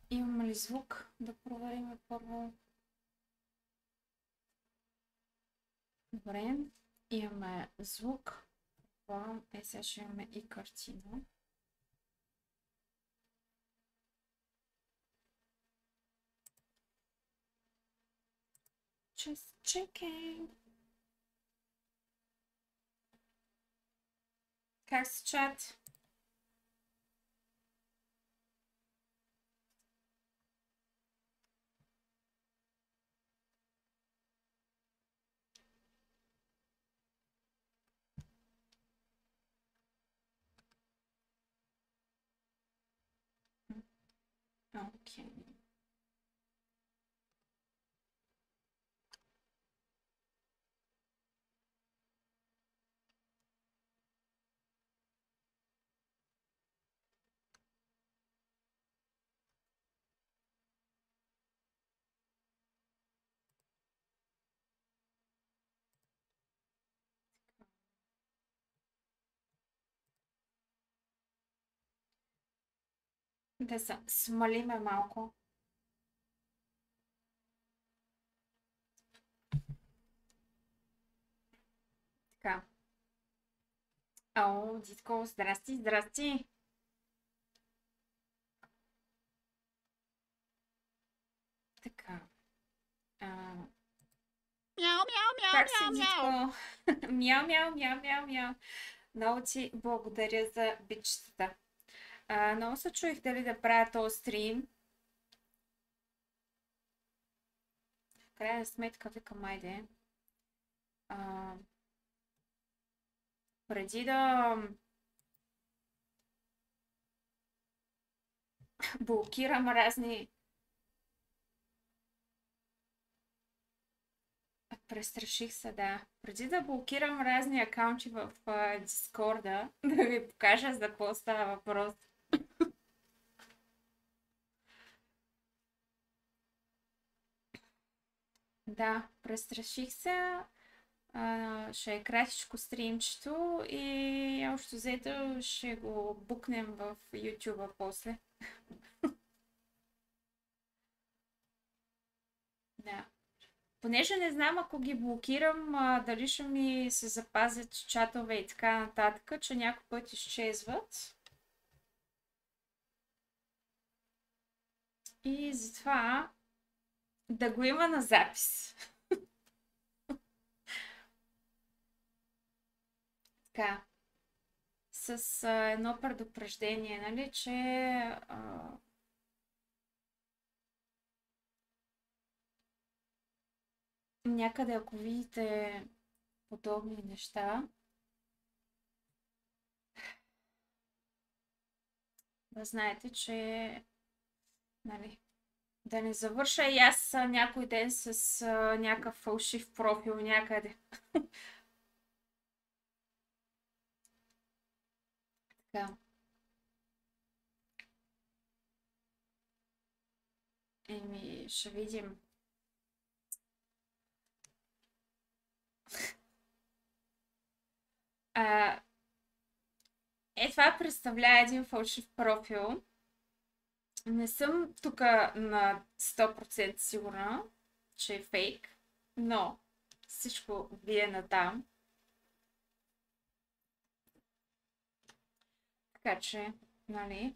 Имаме ли звук? Да проверим първо. Добре. Имаме звук. Сега ще имаме и картина. Just checking. Как се чат? Окей. Да се смалиме малко. Така. О, Дитко, здрасти, здрасти. Така. Мяу, мяу, мяу, Как си, мяу, мяу. Дитко? Мяу, мяу, мяу, мяу, мяу. Много ти благодаря за бичетата. Много се чуих дали да правя този стрим. В крайна сметка викам, айде. Преди да блокирам разни... Престраших се, да. Преди да блокирам разни акаунти в Дискорда, да ви покажа за какво става въпрос. Да, престраших се. Ще е кратичко стримчето и общо взето ще го букнем в YouTube после. Да. Понеже не знам, ако ги блокирам, дали ще ми се запазят чатове и така нататък, че някой път изчезват. И затова да го има на запис. Така. С едно предупреждение, нали, че някъде, ако видите подобни неща, да знаете, че, нали, да не завърша и аз някой ден с някакъв фалшив профил някъде. Така. Еми, ще видим. А, това представлява един фалшив профил. Не съм тук на 100% сигурна, че е фейк, но всичко вие на там. Така че, нали,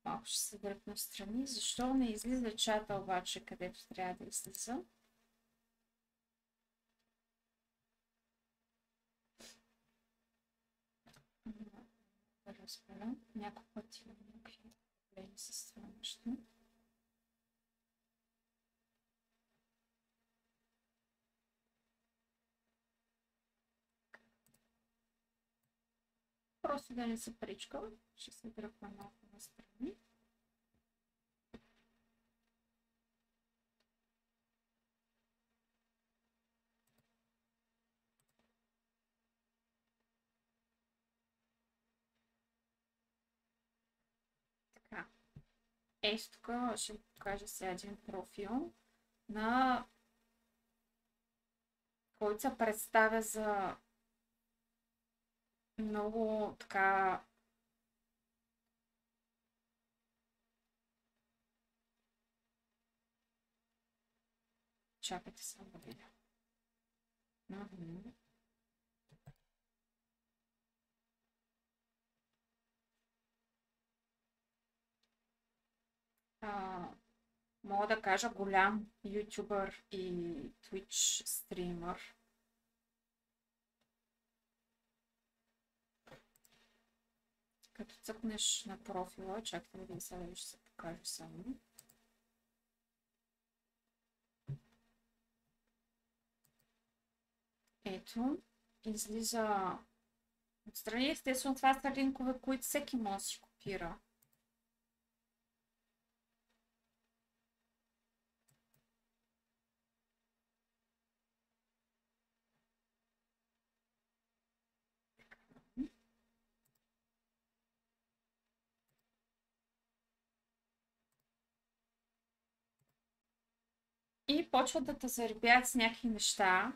малко ще се дръпна страни. Защо не излиза чата обаче, където трябва да излиза? Да разбера. Няколко пъти имам някакви проблеми с това нещо. Просто да не се причкам. Ще се дръпна малко настрани. Така. Ето тук ще ви покажа сега един профил, на който се представя за много така Чакайте само да видя. Мгм. А, Мога да кажа голям ютубър и Twitch стример. Като цъкнеш на профила, чакай да видя сега, ще се покажа само. Ето, излиза отстрани. Естествено, това са линкове, които всеки може да си копира. И почват да те заребят с някакви неща.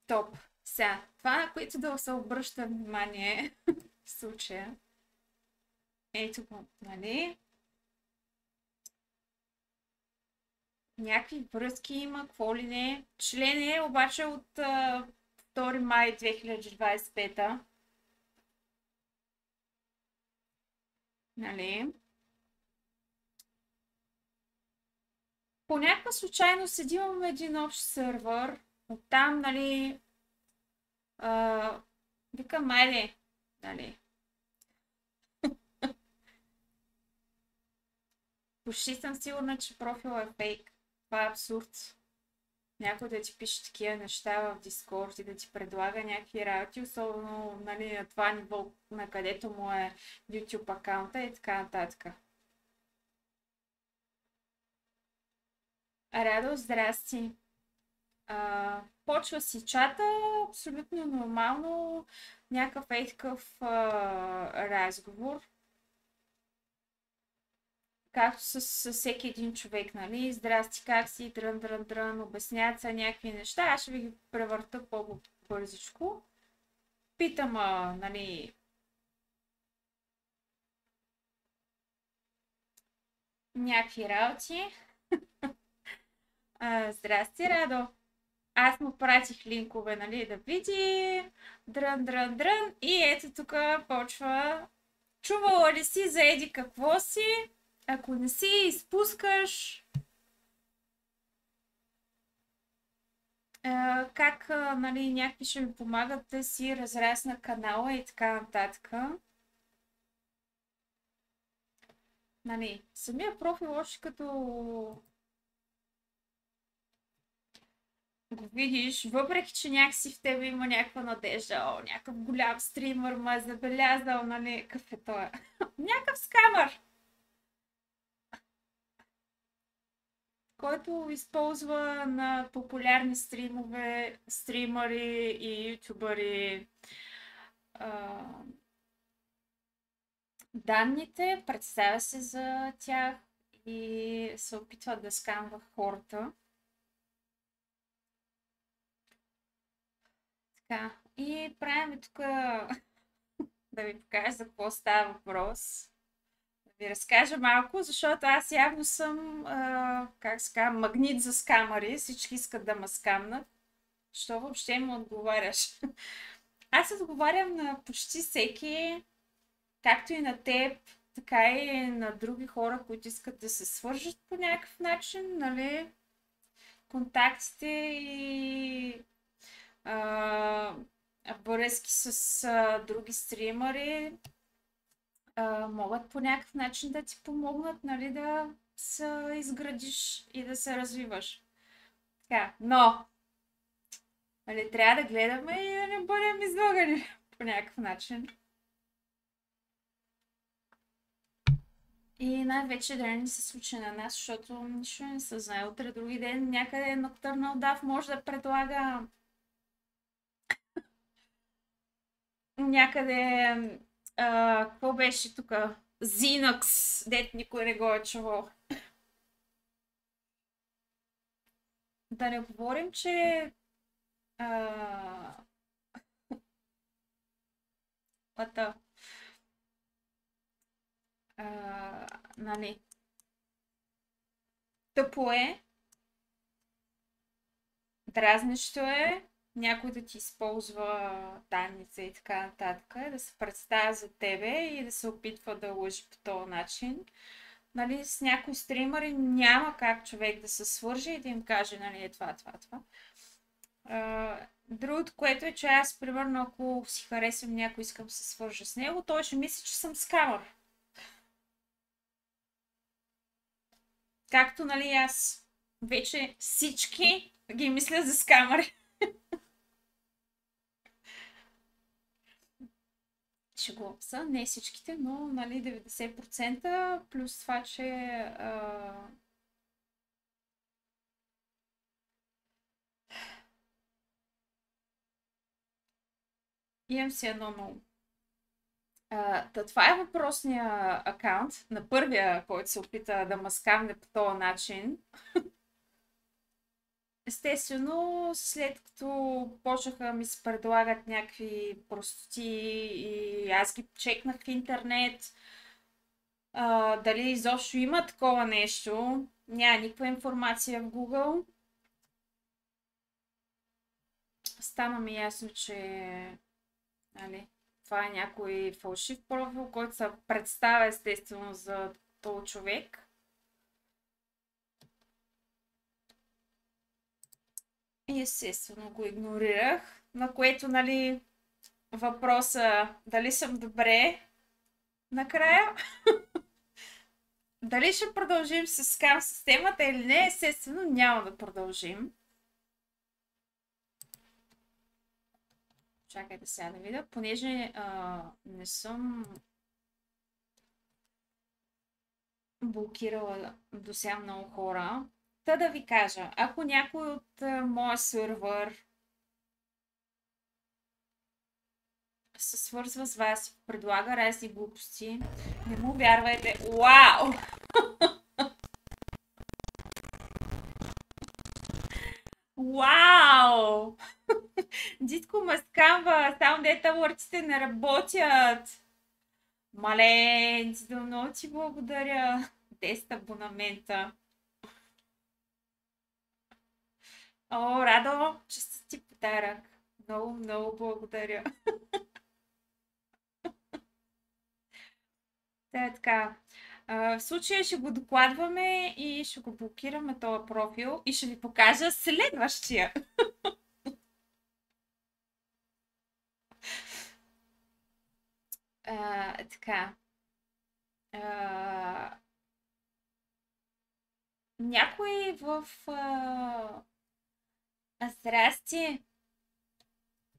Топ. Сега, това, на което да се обръща внимание в случая. Ето го, нали? Някакви връзки има, какво ли не. Член е обаче от 2 май 2025. Нали? По някаква случайност имаме един общ сървър. Оттам, нали, викам, айде, нали. Почти съм сигурна, че профилът е фейк. Това е абсурд. Някой да ти пише такива неща в Дискорд и да ти предлага някакви работи, особено, нали, на това ниво, на където му е YouTube акаунта и така нататък. Радо, здрасти! Почва си чата, абсолютно нормално, някакъв такъв разговор, както с всеки един човек, нали? Здрасти, как си? Дрън, дрън, дрън, обясняват се някакви неща, аз ще ви ги превърта по-бързичко. Питам, нали, някакви работи. Здрасти, Радо! Аз му пратих линкове, нали, да види. Дрън, дрън, дрън. И ето тук почва. Чувала ли си за еди какво си? Ако не си, изпускаш. Как, нали, някакви ще ми помагат да си разрасна канала и така нататък. Нали, самия профил още като го видиш, въпреки че някакси в тебе има някаква надежда, някакъв голям стример ме е забелязал, нали, какъв е това? Някакъв скамър, който използва на популярни стримъри и ютубъри данните, представя се за тях и се опитва да скамва хората. Така, и правим тук да ви покажа за какво става въпрос. Да ви разкажа малко, защото аз явно съм, как се казва, магнит за скамари. Всички искат да ме скамнат. Що въобще му отговаряш? Аз отговарям на почти всеки, както и на теб, така и на други хора, които искат да се свържат по някакъв начин, нали? Контактите и връзки с други стримери могат по някакъв начин да ти помогнат, нали, да се изградиш и да се развиваш. Така, но нали, трябва да гледаме и да не бъдем излагани по някакъв начин. И най-вече да не се случи на нас, защото нищо не се знае. Утре, други ден, някъде Nocturnal Dove може да предлага някъде, какво беше тук? Xenox, дет никой не го е чувал. Да не говорим, че Нали, тъпо е, дразнещо е някой да ти използва данните и така нататък, да се представя за тебе и да се опитва да лъжи по този начин. Нали, с някои стримери няма как човек да се свърже и да им каже, нали, това. Другото, което е, че аз, примерно, ако си харесвам някой, искам да се свържа с него, той ще мисли, че съм скамър. Както, нали, аз вече всички ги мисля за скамъри. Шегувам се, не всичките, но, нали, 90%, плюс това, че имам си едно много. Това е въпросния акаунт на първия, който се опита да ма скамне по този начин. Естествено, след като почнаха да ми се предлагат някакви простоти и аз ги чекнах в интернет, дали изобщо има такова нещо, няма никаква информация в Google. Стана ми ясно, че нали, това е някой фалшив профил, който се представя естествено за този човек. И естествено го игнорирах, на което, нали, въпроса дали съм добре накрая, дали ще продължим с скам системата или не, естествено няма да продължим. Чакайте сега да видя, понеже не съм блокирала до сега много хора. Та да ви кажа, ако някой от моя сървър се свързва с вас и предлага разни глупости, не му вярвайте. Вау! Вау! Дитко ме скамва, само дета лърците не работят. Маленци, да много ти благодаря. 10 абонамента. О, Радо, честит ти подарък. Много, много благодаря. Та е така. В случая ще го докладваме и ще го блокираме този профил и ще ви покажа следващия. Така. Някой в Здрасти.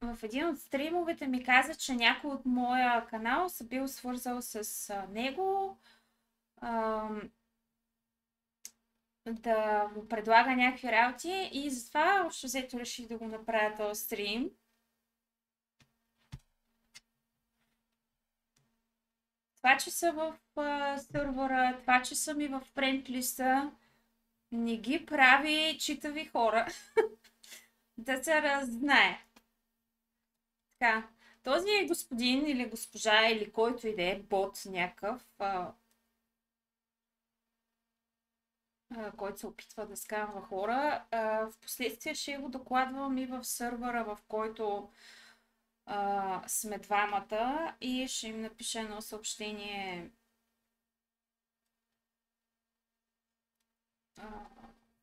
В един от стримовете ми каза, че някой от моя канал се бил свързал с него да му предлага някакви работи и затова общо взето реших да го направя този стрим. Това, че са в сървъра, това, че са ми в френдлиста, не ги прави читави хора. Да се раззнае. Така, този господин или госпожа или който и да е бот някакъв, който се опитва да скамва хора, в последствие ще го докладвам и в сървъра, в който сме двамата и ще им напиша едно съобщение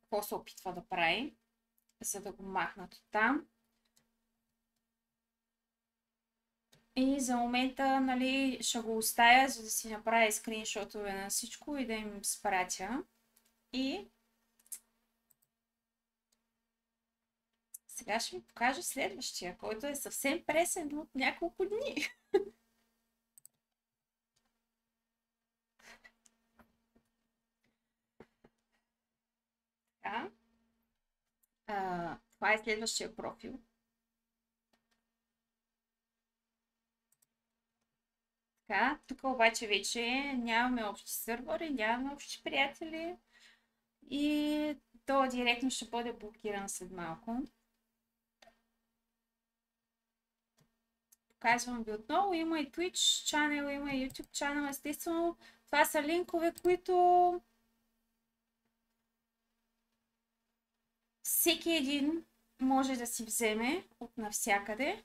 какво се опитва да прави, за да го махнат от там. И за момента, нали, ще го оставя, за да си направя скриншотове на всичко и да им спратя. И сега ще ви покажа следващия, който е съвсем пресен от няколко дни. Така. Това е следващия профил. Така, тук обаче вече нямаме общи сървъри, нямаме общи приятели и то директно ще бъде блокиран след малко. Показвам ви отново, има и Twitch channel, има и YouTube channel, естествено Това са линкове, които всеки един може да си вземе от навсякъде.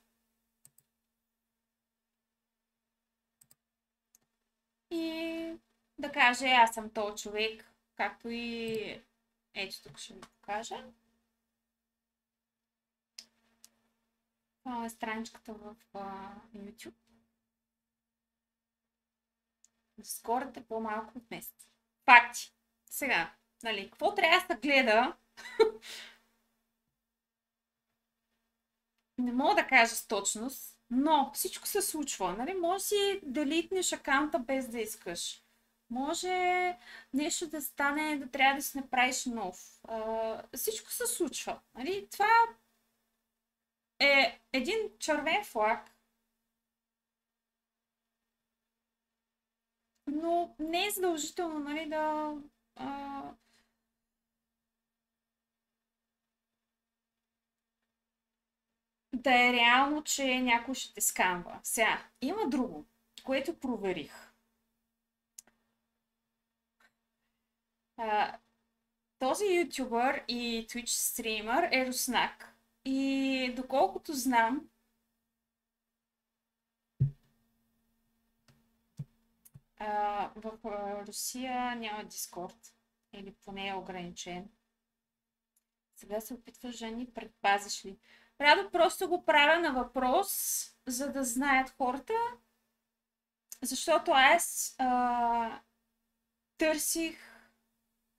И да каже, аз съм този човек, както и ето тук ще ви покажа. Това е страничката в YouTube. Дискорд е по-малко от месец. Факти. Сега, нали, какво трябва да се гледа? Не мога да кажа с точност, но всичко се случва. Нали? Може си да литнеш акаунта без да искаш. Може нещо да стане, да трябва да си направиш нов. Всичко се случва. Нали? Това е един червен флаг, но не е задължително, нали, да е реално, че някой ще те скамва. Сега, има друго, което проверих. Този ютубър и Twitch стример е руснак. И доколкото знам, в Русия няма Дискорд. Или поне е ограничен. Сега се опитваш да ни предпазиш ли? Радо просто го правя на въпрос, за да знаят хората. Защото аз търсих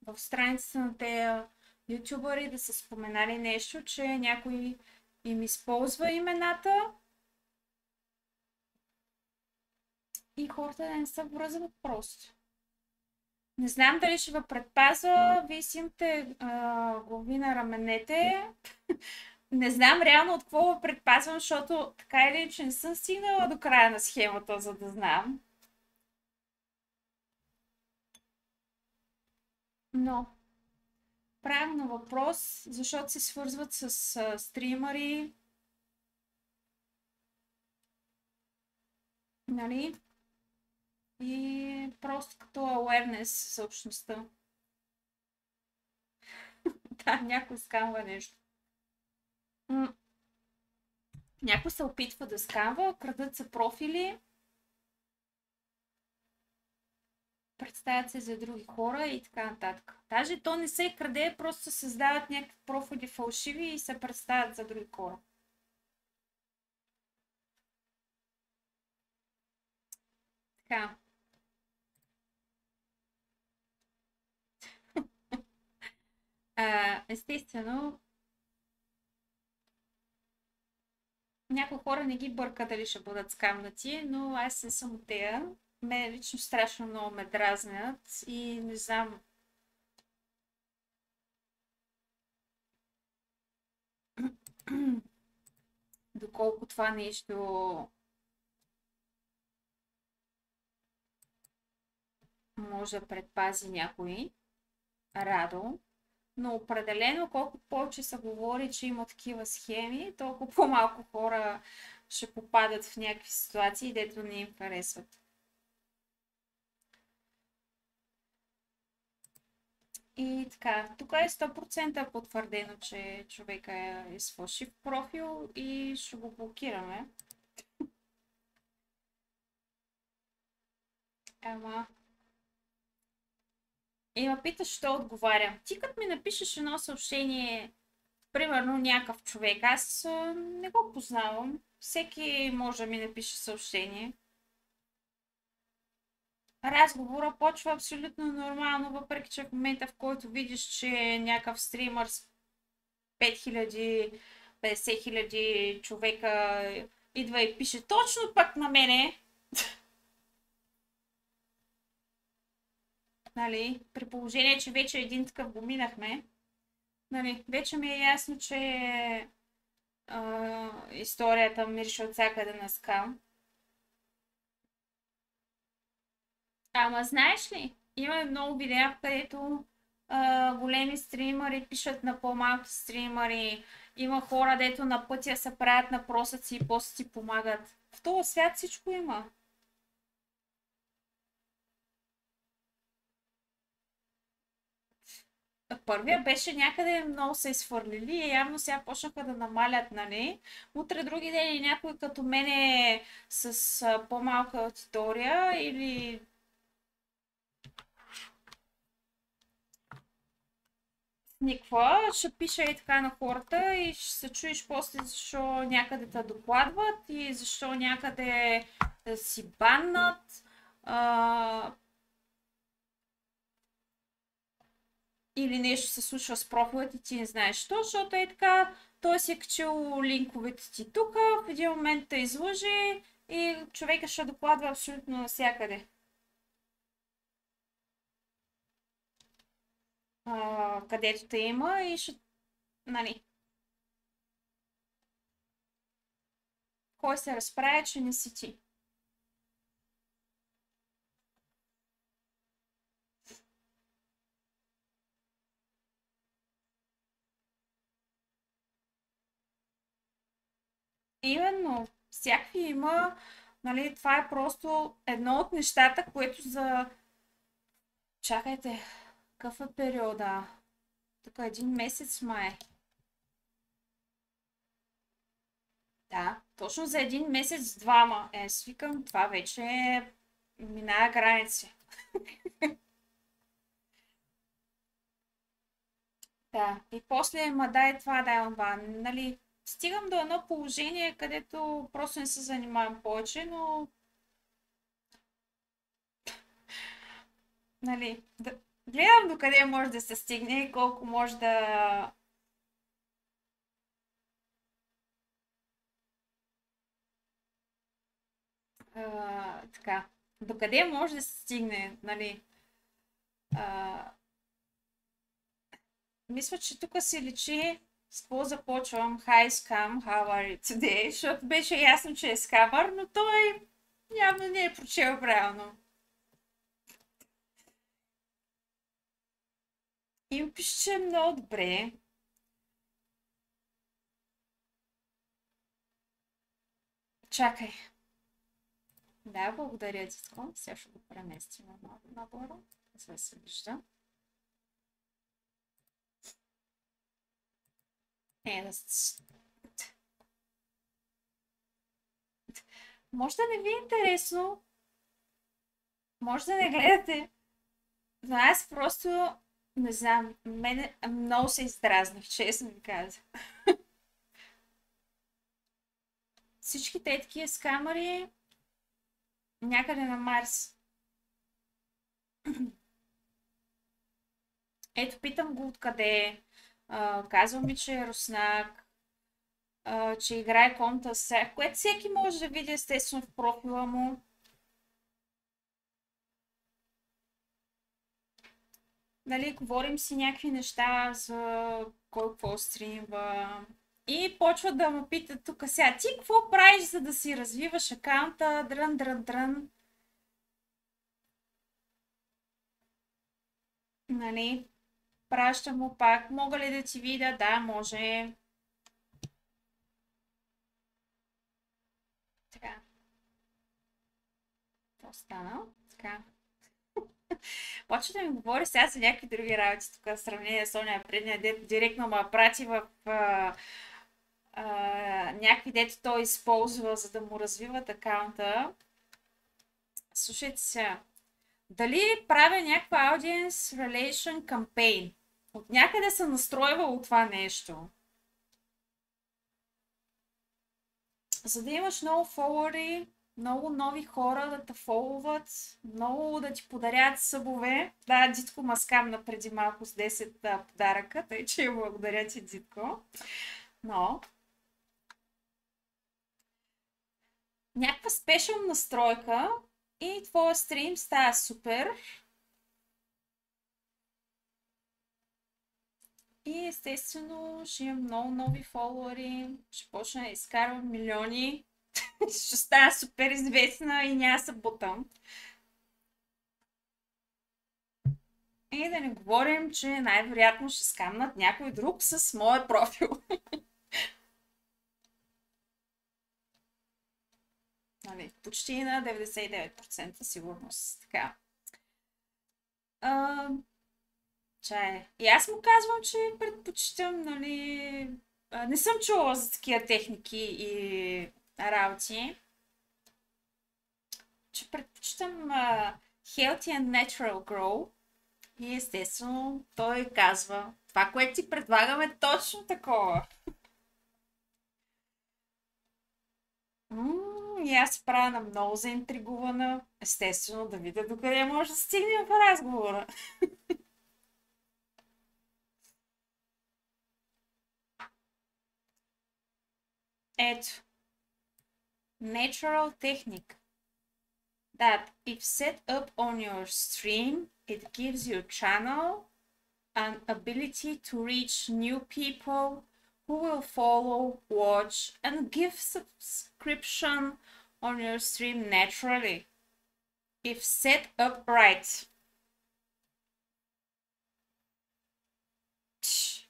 в страницата на тези ютубъри да са споменали нещо, че някой им използва имената и хората да не се връзват просто. Не знам дали ще ви предпазва, вие си имате глави на раменете. Не знам реално от какво ви предпазвам, защото така или иначе не съм стигнала до края на схемата, за да знам. Но правилно въпрос, защото се свързват с стримъри, нали? И просто като awareness за общността. Да, някой скамва нещо. Някой се опитва да скамва, крадат се профили, представят се за други хора и така нататък. Даже то не се краде, просто се създават някакви профили фалшиви и се представят за други хора. Така. Естествено, някои хора не ги бърка дали ще бъдат скамнати, но аз не съм от тея. Мен лично страшно много ме дразнят и не знам. Доколко това нещо може да предпази някой. Радо. Но определено, колкото повече се говори, че има такива схеми, толкова по-малко хора ще попадат в някакви ситуации, дето не им харесват. И така, тук е 100% потвърдено, че човека е с фалшив профил и ще го блокираме. Ама... И ме питаш, що отговарям. Ти като ми напишеш едно съобщение, примерно някакъв човек, аз не го познавам. Всеки може да ми напише съобщение. Разговора почва абсолютно нормално, въпреки че в момента, в който видиш, че някакъв стримър с 5000, 50 000 човека идва и пише точно пък на мене, нали, при положение, че вече един такъв го минахме, нали, вече ми е ясно, че историята мирише от всякъде на скам. Ама знаеш ли, има много видеа, където големи стримери пишат на по-малки стримери. Има хора, дето на пътя се правят на просъци и после си помагат. В този свят всичко има. първия беше някъде много се изхвърлили и явно сега почнаха да намалят, нали? Утре други ден и някой като мене с по-малка аудитория или никва, ще пише и така на хората и ще се чуеш после защо някъде те докладват и защо някъде си баннат. А, или нещо се случва с профилът и ти не знаеш що, защото е така, той си е качил линковете ти тук, в един момент те излъже и човека ще докладва абсолютно навсякъде. Където те има и ще, нали, кой се разправя, че не си ти. Именно, всякакви има, нали, това е просто едно от нещата, което за... Чакайте, какъв е периода? Тук един месец май. Да, точно за един месец двама. Свикам, това вече минава граници. Да, и после, ма дай това, дай това. Нали, стигам до едно положение, където просто не се занимавам повече, но нали, гледам до къде може да се стигне и колко може да... така, до къде може да се стигне, нали. А, мисля, че тук се личи с какво започвам. Hi, Scam, how are you today? Защото беше ясно, че е скамър, но той явно не е прочел правилно. И ми пише, че е много добре. Чакай. Да, благодаря, Дитко. Сега ще го преместим малко нагоре, за да се вижда. Да... Може да не ви е интересно, може да не гледате, но аз просто не знам, мене много се издразних, честно ви казвам. Всички те такива скамъри някъде на Марс. Ето, питам го откъде е. Казва ми, че е руснак, че играе Counter-Strike, което всеки може да види естествено в профила му. Нали, говорим си някакви неща за кой какво стримва. И почва да ме питат тук сега, ти какво правиш, за да си развиваш акаунта, дрън, дрън, дрън. Нали, пращам му пак, мога ли да ти видя? Да, може. Така, какво стана? Така. Почва да ми говори сега за някакви други работи, тук в сравнение с ония предния дет, директно ме прати в някакви дето той използва, за да му развиват акаунта. Слушайте сега. Дали правя някаква Audience Relation Campaign? От някъде се настройвало това нещо. За да имаш много фолуари, много нови хора да те фолуват, много да ти подарят събове. Да, Дитко маскамна преди малко с 10 подаръка, тъй че благодаря ти, Дитко. Но някаква спешъл настройка и твоя стрим става супер. И естествено ще имам много нови фолуари, ще почна да изкарвам милиони, ще стана супер известна и няма се бутам. И да не говорим, че най-вероятно ще скамнат някой друг с моя профил. Нали, почти на 99% сигурност. Така. чай. И аз му казвам, че предпочитам, нали... Не съм чула за такива техники и работи, че предпочитам Healthy and Natural Grow. И естествено той казва, това, което ти предлагаме е точно такова. И аз се правя на много заинтригувана. Естествено да видя докъде може да стигнем в разговора. Ето, Natural Technique. That if set up on your stream, it gives you channel an ability to reach new people who will follow, watch, and give subscription on your stream naturally. If set up right.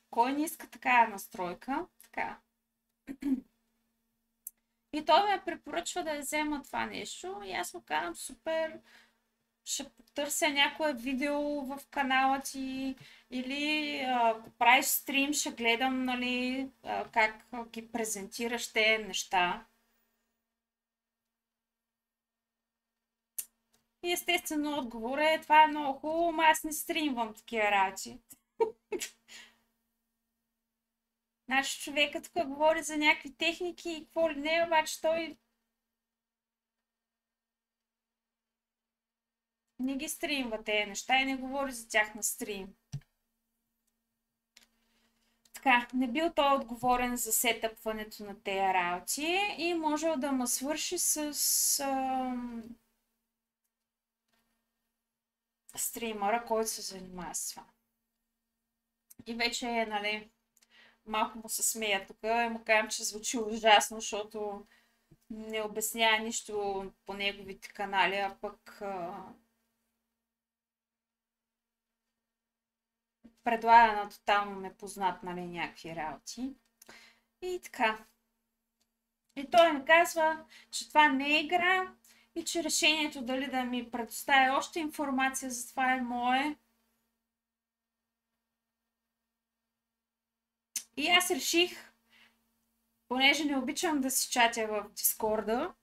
Кой не иска такава настройка? Така. И той ме препоръчва да взема това нещо и аз му казвам супер, ще потърся някое видео в канала ти или ако правиш стрим, ще гледам, нали, как ги презентираш те неща. И естествено отговор е, това е много хубаво, но аз не стримвам такива работи. Значи човекът тук говори за някакви техники и какво ли не, обаче той не ги стримва тези неща и не говори за тях на стрим. Така, не бил той отговорен за сетъпването на тези работи и можел да му свърши с стримера, който се занимава с това. И вече, нали, малко му се смея тук и му казвам, че звучи ужасно, защото не обяснява нищо по неговите канали, а пък предлага на тотално непознат, нали, някакви работи. И така. И той ми казва, че това не е игра и че решението дали да ми предоставя още информация за това е мое. И аз реших, понеже не обичам да си чатя в Дискорда,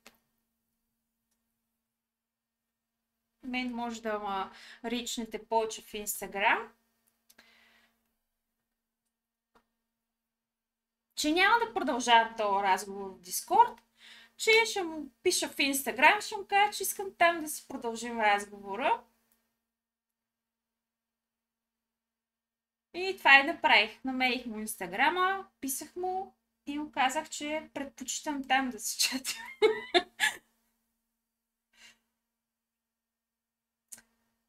мен може да ма ричнете повече в Инстаграм, че няма да продължавам този разговор в Дискорд, че ще му пиша в Инстаграм, ще му кажа, че искам там да си продължим разговора. И това и направих. Намерих му Инстаграма, писах му и му казах, че предпочитам там да си чатя.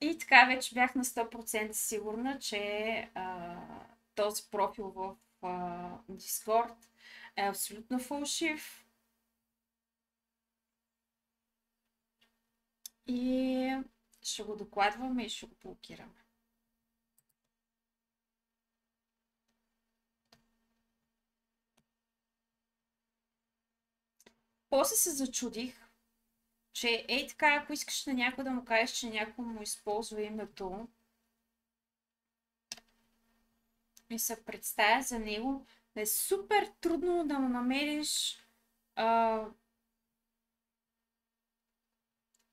И така вече бях на 100% сигурна, че този профил в Discord е абсолютно фалшив. И ще го докладваме и ще го блокираме. После се зачудих, че ей така, ако искаш на някой да му кажеш, че някой му използва името и се представя за него, да е супер трудно да му намериш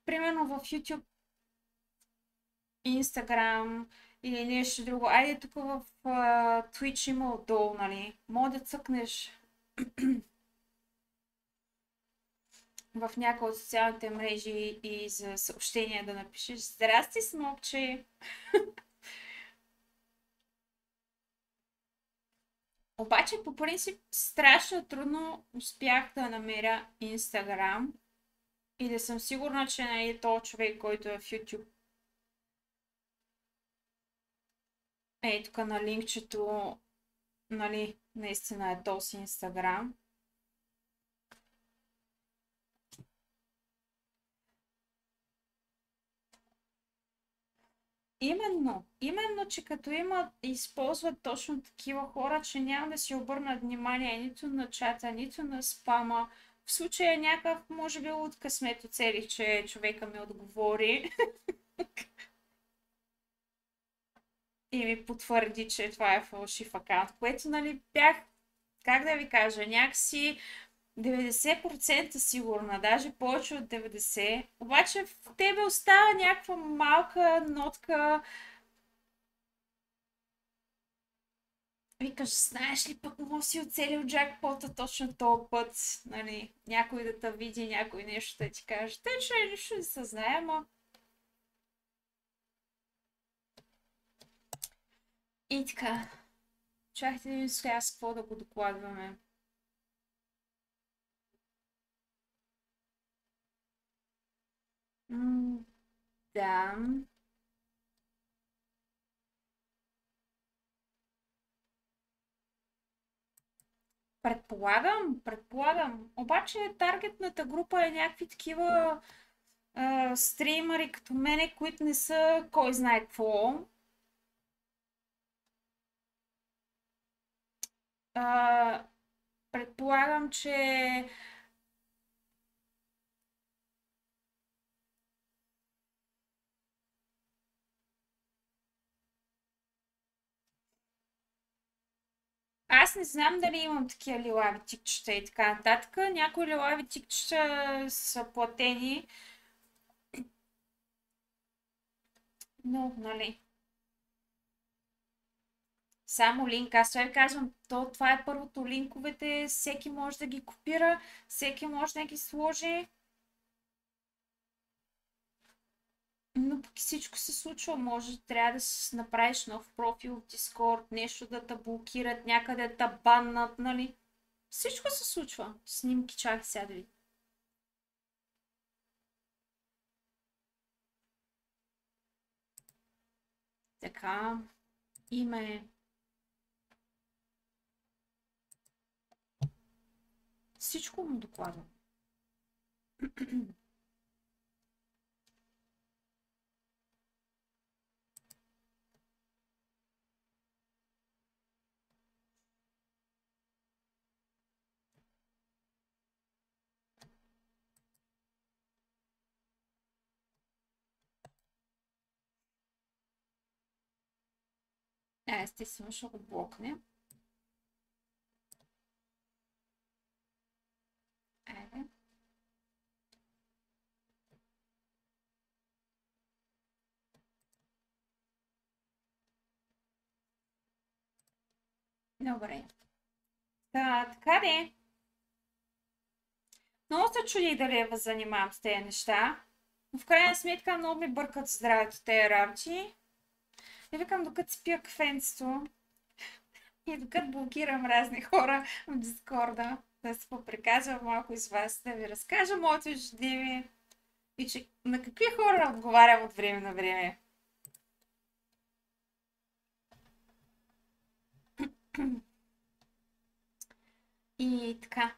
примерно в YouTube, Instagram или нещо друго. Айде тук в Twitch има отдолу, нали? Мога да цъкнеш в някои от социалните мрежи и за съобщения да напишеш "Здрасти, Смокче!" Обаче, по принцип, страшно трудно успях да намеря Instagram и да съм сигурна, че нали, този човек, който е в YouTube. Ей, тук на линкчето, нали, наистина е този Instagram. Именно, че като използват точно такива хора, че няма да си обърнат внимание нито на чата, нито на спама. В случая някакъв, може би, от късмет оцелих, че човека ми отговори. и ми потвърди, че това е фалшив акаунт, което, нали, бях, как да ви кажа, някакси 90% сигурна, даже повече от 90%. Обаче в тебе остава някаква малка нотка. Викаш, знаеш ли, пък му си оцелил джакпота точно този път, нали, някой да те види, някой нещо да ти каже. Те, че нищо не се знае, ама... И така, чакайте да видим сега с какво да го докладваме. Да. Предполагам. Обаче таргетната група е някакви такива стримери като мене, които не са кой знае какво. А, предполагам, че аз не знам дали имам такива лилави тикчета и така нататък. Някои лилави тикчета са платени, но, нали, само линк. Аз това ви казвам, това е първото. Линковете, всеки може да ги копира, всеки може да ги сложи. Но пък всичко се случва. Може, трябва да си направиш нов профил в Discord, нещо да те блокират, някъде да те баннат, нали? Всичко се случва. Снимки, чак сега да ви. Така, име. Всичко му докладвам. Естествено ще го блокне. Айде. Добре. Така де. Много се чудих дали я занимавам с тези неща. Но в крайна сметка много ми бъркат здравето тези работи. И викам, докато спия кафенцето и докато блокирам разни хора в Дискорда, да се поприказвам малко с вас, да ви разкажа моето ежедневие и че на какви хора отговарям от време на време. И така.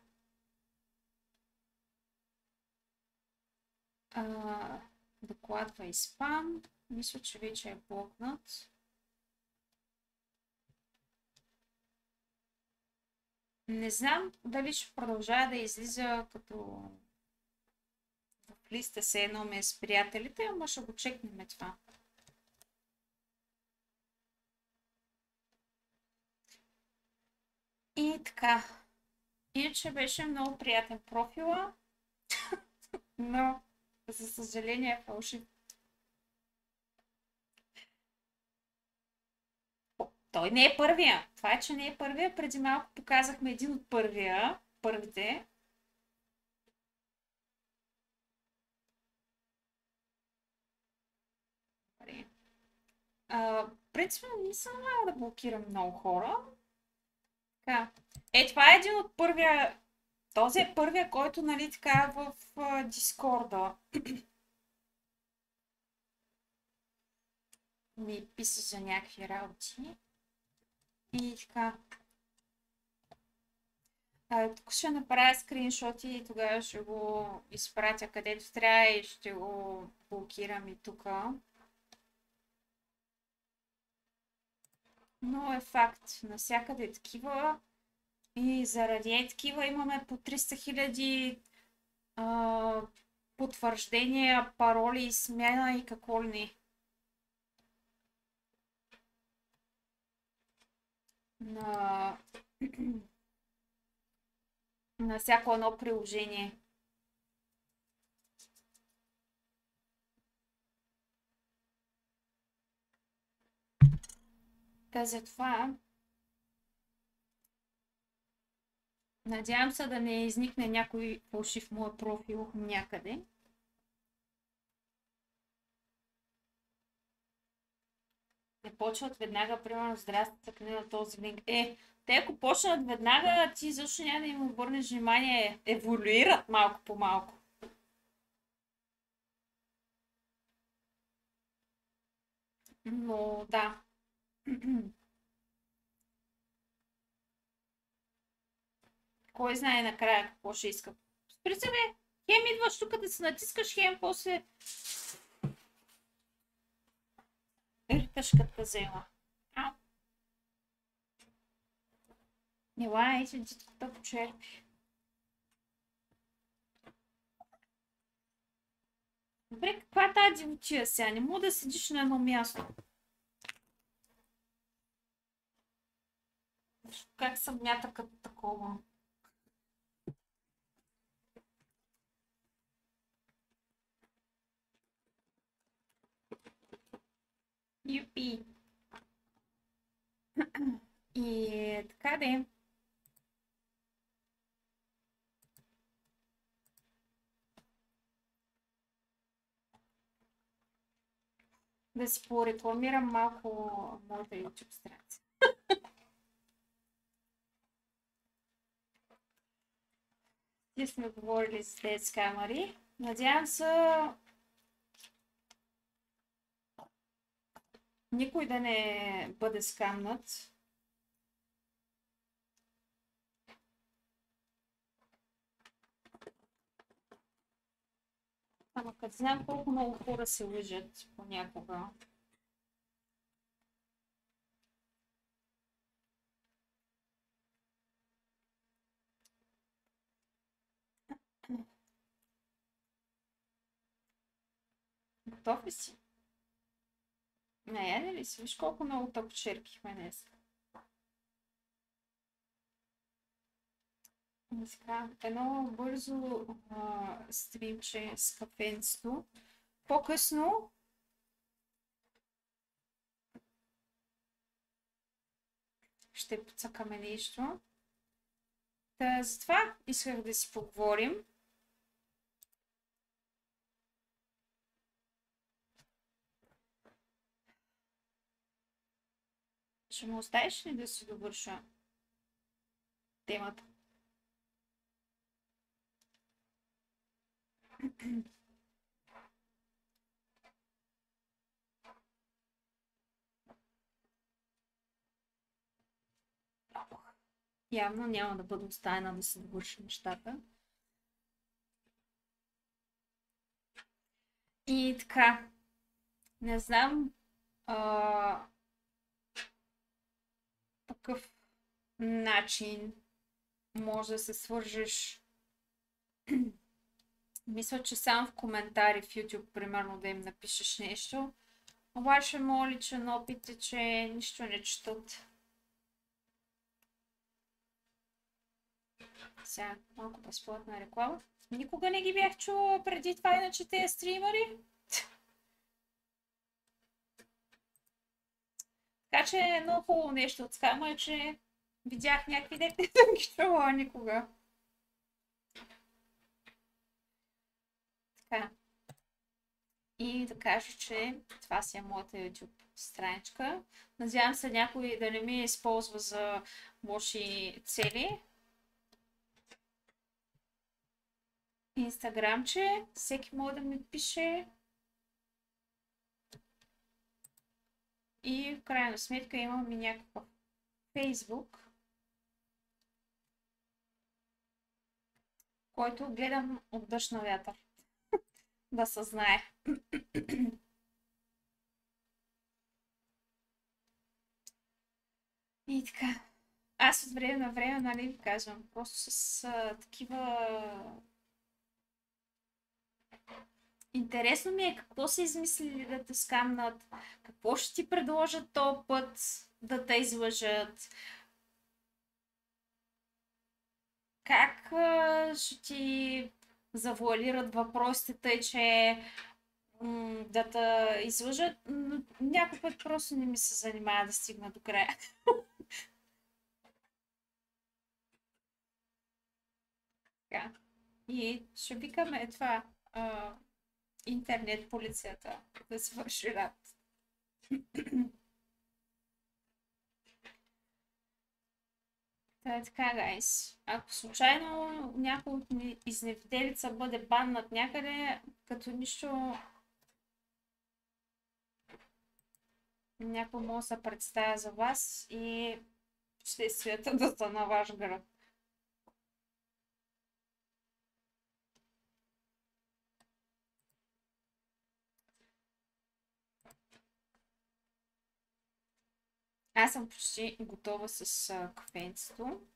Докладва и спам. Мисля, че вече е блокнат. Не знам дали ще продължава да излиза като в листа се едно ме с приятелите, ама ще го чекнем това. И така. Иначе беше много приятен профила, но за съжаление е фалшив. Той не е първия. Това е, че не е първия. Преди малко показахме един от първите. Принципно не съм да блокирам много хора. Така. Това е един от първия. Този е първия, който, нали, така в Дискорда ми писа за някакви работи. И така. Тук ще направя скриншоти и тогава ще го изпратя където трябва и ще го блокирам и тук. Но е факт. Навсякъде е такива. И заради такива имаме по 300 000 потвърждения, пароли, смяна и какво ли не. на, на всяко едно приложение. Та затова надявам се да не изникне някой фалшив моят профил някъде. Не почват веднага, примерно, здрасти, цъкни на този линк. Те ако почнат веднага, ти защо няма да им обърнеш внимание, еволюират малко по малко. Но да. Кой знае накрая какво ще иска. Представи, хем идваш тук да се натискаш, хем после риташ като взема. Ау. Ела, че детската почерпи. Добре, каква е тази дивотия сега? Не мога да седиш на едно място. Как съм мята като такова? Юпи. И така де. Да си порекламирам малко моята YouTube страница. Ние сме говорили за тези камери. Надявам се никой да не бъде скамнат. Ама като знам колко много хора се лъжат понякога. Готов ли си? Не, яде ли си? Виж колко много топчеркихме днес. Сега едно бързо стримче с кафенцето. По-късно ще поцъкаме нещо. Та, затова исках да си поговорим. Ще му оставиш ли да си довърша темата? Явно няма да бъда оставена да се довърши нещата. И така, не знам такъв начин може да се свържеш. Мисля, че само в коментари в YouTube, примерно, да им напишеш нещо. Обаче, моят личен опит е, че нищо не четат. Сега, малко безплатна реклама. Никога не ги бях чула преди това, иначе тези стримери. Така че е много хубаво нещо от скама е, че видях някакви дете, не съм ги чула никога. Така. И да кажа, че това си е моята YouTube страничка. Надявам се някой да не ми използва за лоши цели. Инстаграмче, всеки може да ми пише. И в крайна сметка имам и някакъв Фейсбук, който гледам от дъжд на вятър. Да се знае. И така. Аз от време на време, нали ви казвам, просто с такива... Интересно ми е какво са измислили да те скамнат, какво ще ти предложат този път да те излъжат, как ще ти завуалират въпросите, тъй че да те излъжат. Но някой път просто не ми се занимава да стигна до края. Така. И ще викаме това интернет полицията да свърши работа. Та е така, гайс. Ако случайно някой от изневиделица бъде баннат някъде, като нищо някой може да се представя за вас и следствията да са на ваш гръб. Аз съм почти готова с кафенцето.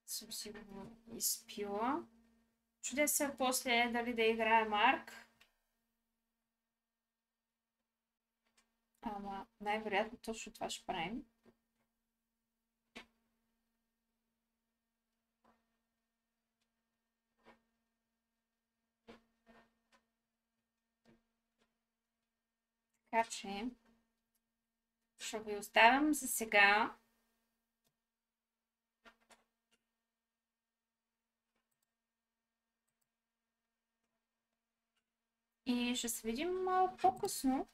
Съм си го изпила. Чудя се после дали да играе Марк. Ама най-вероятно точно това ще правим. Така че ще ви оставям за сега. И ще се видим по-късно.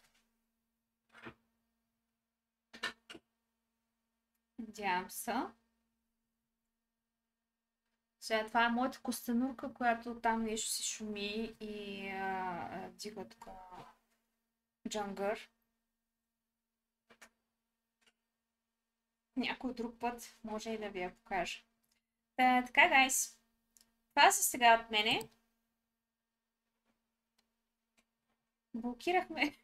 Надявам се. Сега това е моята костенурка, която там нещо си шуми и дига тук джангър. Някой друг път може и да ви я покажа. Така, гайс. Това са сега от мене. Блокирахме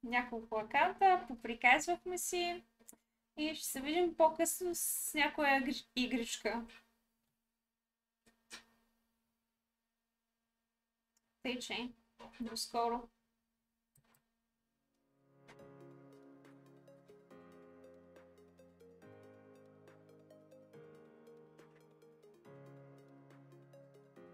няколко акаунта, поприказвахме си и ще се видим по-късно с някоя игричка. Тъй че, до скоро!